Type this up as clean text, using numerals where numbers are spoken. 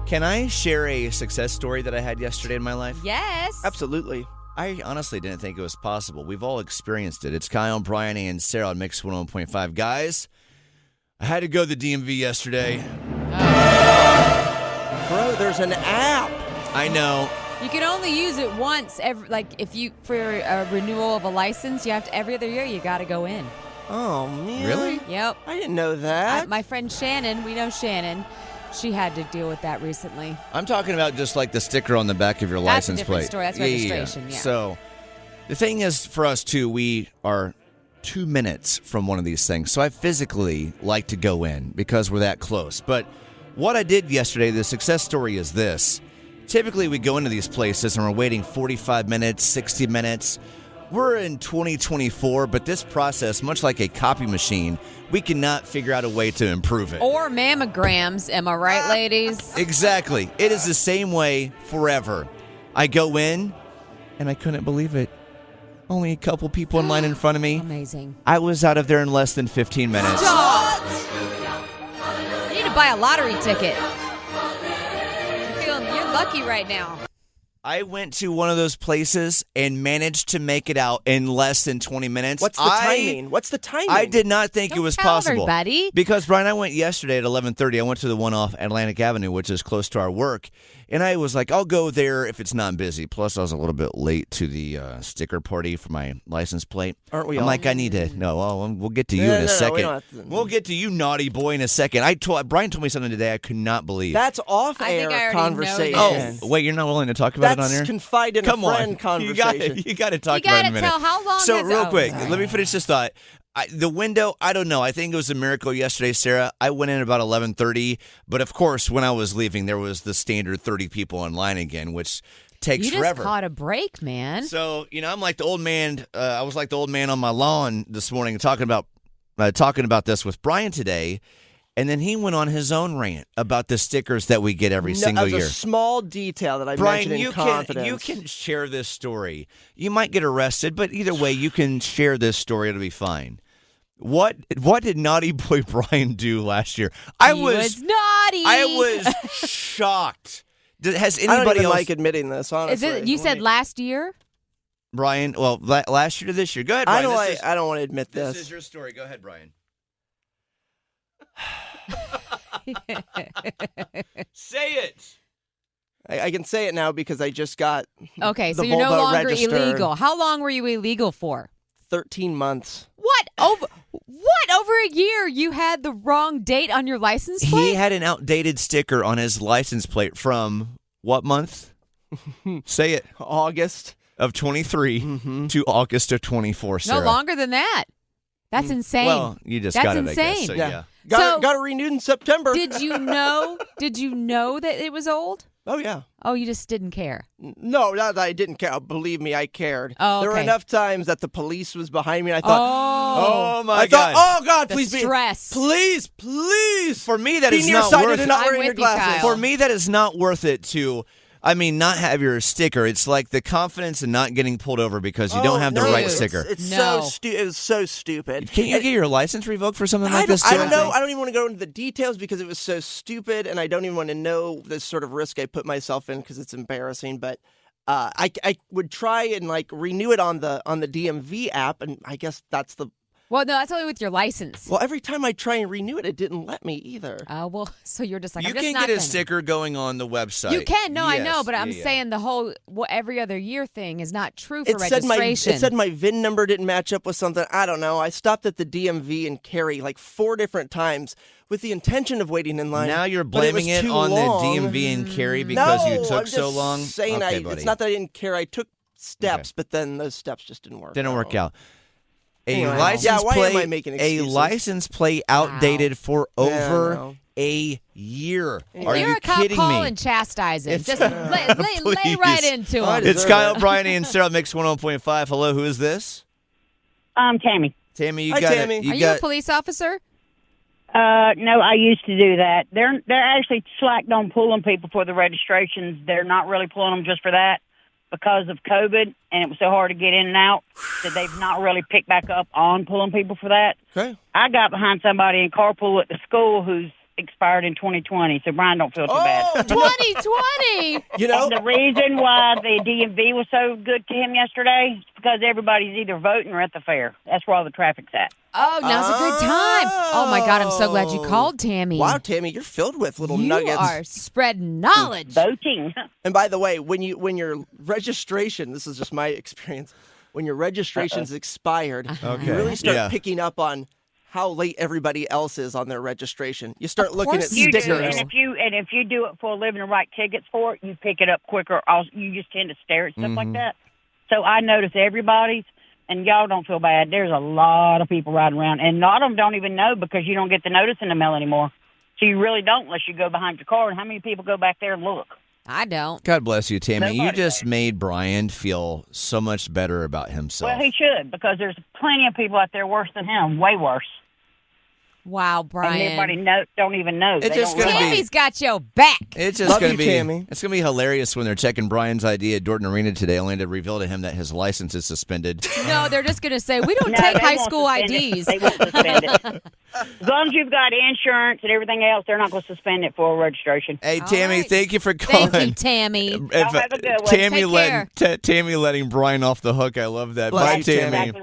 Can I share a success story that I had yesterday in my life? Yes. Absolutely. I honestly didn't think it was possible. We've all experienced it. It's Kyle, Bryan, and Sarah on Mix 101.5. Guys, I had to go to the DMV yesterday. Bro, there's an app. I know. You can only use it once. For a renewal of a license, you have to every other year. You got to go in. Oh, man. Really? Yep. I didn't know that. My friend Shannon, we know Shannon. She had to deal with that recently. I'm talking about just like the sticker on the back of your license plate. That's a different story. That's registration, yeah. So the thing is, for us, too, we are 2 minutes from one of these things. So I physically like to go in because we're that close. But what I did yesterday, the success story is this. Typically, we go into these places and we're waiting 45 minutes, 60 minutes. We're in 2024, but this process, much like a copy machine, we cannot figure out a way to improve it. Or mammograms, am I right, ladies? Exactly. It is the same way forever. I go in, and I couldn't believe it. Only a couple people in line in front of me. Amazing. I was out of there in less than 15 minutes. Stop! You need to buy a lottery ticket. You're lucky right now. I went to one of those places and managed to make it out in less than 20 minutes. What's the timing? I did not think it was possible. Everybody. Because, Bryan, I went yesterday at 11:30. I went to the one off Atlantic Avenue, which is close to our work. And I was like, I'll go there if it's not busy. Plus, I was a little bit late to the sticker party for my license plate. Aren't we I'm all? like, I need to. We'll get to you in a second. We'll get to you, naughty boy, in a second. Bryan told me something today I could not believe. That's off-air conversation. Oh, wait, you're not willing to talk about it on air? That's confide in a friend conversation. You got to talk about it in a minute. You got to tell how long So, has real quick, sorry. let me finish this thought. The window, I don't know. I think it was a miracle yesterday, Sarah. I went in about 11:30, but of course, when I was leaving, there was the standard 30 people in line again, which takes forever. You just caught a break, man. So, I'm like the old man. I was like the old man on my lawn this morning talking about this with Bryan today. And then he went on his own rant about the stickers that we get every single year. As a small detail that I Bryan, mentioned in confidence. you can share this story. You might get arrested, but either way, you can share this story. It'll be fine. What did naughty boy Bryan do last year? He was naughty. I was shocked. Has anybody I don't even else like admitting this, honestly. You said last year? Bryan, well, last year to this year. Go ahead, Bryan. I don't want to admit this. This is your story. Go ahead, Bryan. Say it. I can say it now because I just got Okay, so the you're no Volvo longer registered. illegal. How long were you illegal for? 13 months. What? Over a year you had the wrong date on your license plate? He had an outdated sticker on his license plate from what month? Say it. August Of 23 to August of 24, Sarah. No longer than that. That's insane. Well, you just That's got it, insane. I guess. So, yeah. Got it renewed in September. Did you know that it was old? Oh, yeah. Oh, you just didn't care. No, not that I didn't care. Believe me, I cared. Oh, There were okay. enough times that the police was behind me and I thought, Oh, my God. oh, God, The please be. stress. Please. For me, that Be is not nearsighted worth and not I'm wearing your with you, glasses. Kyle. For me, that is not worth it to, not have your sticker. It's like the confidence in not getting pulled over because you don't have the no, right it's- sticker. It's No. it was so stupid. Can't you get your license revoked for something like this? I too, don't know. think? I don't even want to go into the details because it was so stupid, and I don't even want to know the sort of risk I put myself in because it's embarrassing. But I would try and renew it on the DMV app, and I guess that's the. Well, no, that's only with your license. Well, every time I try and renew it, it didn't let me either. So you're just like, You I'm just can not get a gonna. sticker going on the website. You can. No, I know, Yes. but I'm Yeah. saying the whole every other year thing is not true for It said registration. my VIN number didn't match up with something. I don't know. I stopped at the DMV and Cary 4 different times with the intention of waiting in line. Now you're but it was blaming it too on long. the DMV and Cary because no, you took I'm so just long? Saying Okay, buddy. it's not that I didn't care. I took steps, but then those steps just didn't work. Didn't work out. A Anyway. license Yeah, why plate, am I making a excuses? license plate outdated for over no. a year. If Are you're you a cop, kidding call me? and chastise him. It's- Just lay right into I him. deserve It's Kyle, it. Bryan, and Sarah Mix 101.5. Hello, who is this? Tammy. Tammy, Hi, got Tammy. it. Are you a police officer? No, I used to do that. They're actually slacked on pulling people for the registrations. They're not really pulling them just for that because of COVID, and it was so hard to get in and out that they've not really picked back up on pulling people for that. Okay. I got behind somebody in carpool at the school who's expired in 2020, so Bryan don't feel too bad. 2020. You know, And the reason why the DMV was so good to him yesterday is because everybody's either voting or at the fair. That's where all the traffic's at. Oh, now's a good time. Oh my God, I'm so glad you called, Tammy. wow, Tammy, you're filled with little you nuggets. are spreading knowledge. Voting. And by the way, when your registration, this is just my experience, when your registration's expired, Okay. you really start Yeah. picking up on how late everybody else is on their registration. You start looking at course You do, stickers. and if you do it for a living and write tickets for it, you pick it up quicker. You just tend to stare at stuff like that. So I notice everybody's, and y'all don't feel bad. There's a lot of people riding around, and a lot of them don't even know because you don't get the notice in the mail anymore. So you really don't unless you go behind your car. And how many people go back there and look? I don't. God bless you, Tammy. You Nobody just does. made Bryan feel so much better about himself. Well, he should, because there's plenty of people out there worse than him, way worse. Wow, And Bryan. everybody don't even know. It's They just don't gonna realize. be- Tammy's got your back. It's just Love gonna you, be Tammy. it's gonna be hilarious when they're checking Bryan's ID at Dorton Arena today, only to reveal to him that his license is suspended. No, they're just going to say, we don't No, take they high won't school suspend it. IDs. They won't suspend it. As long as you've got insurance and everything else, they're not going to suspend it for registration. Hey, All Tammy, right. thank you for calling. Thank you, Tammy. If, Y'all have a good one. Tammy Take letting Tammy letting Bryan off the hook. I love that. Bless Bye, you, Tammy. Tammy. Exactly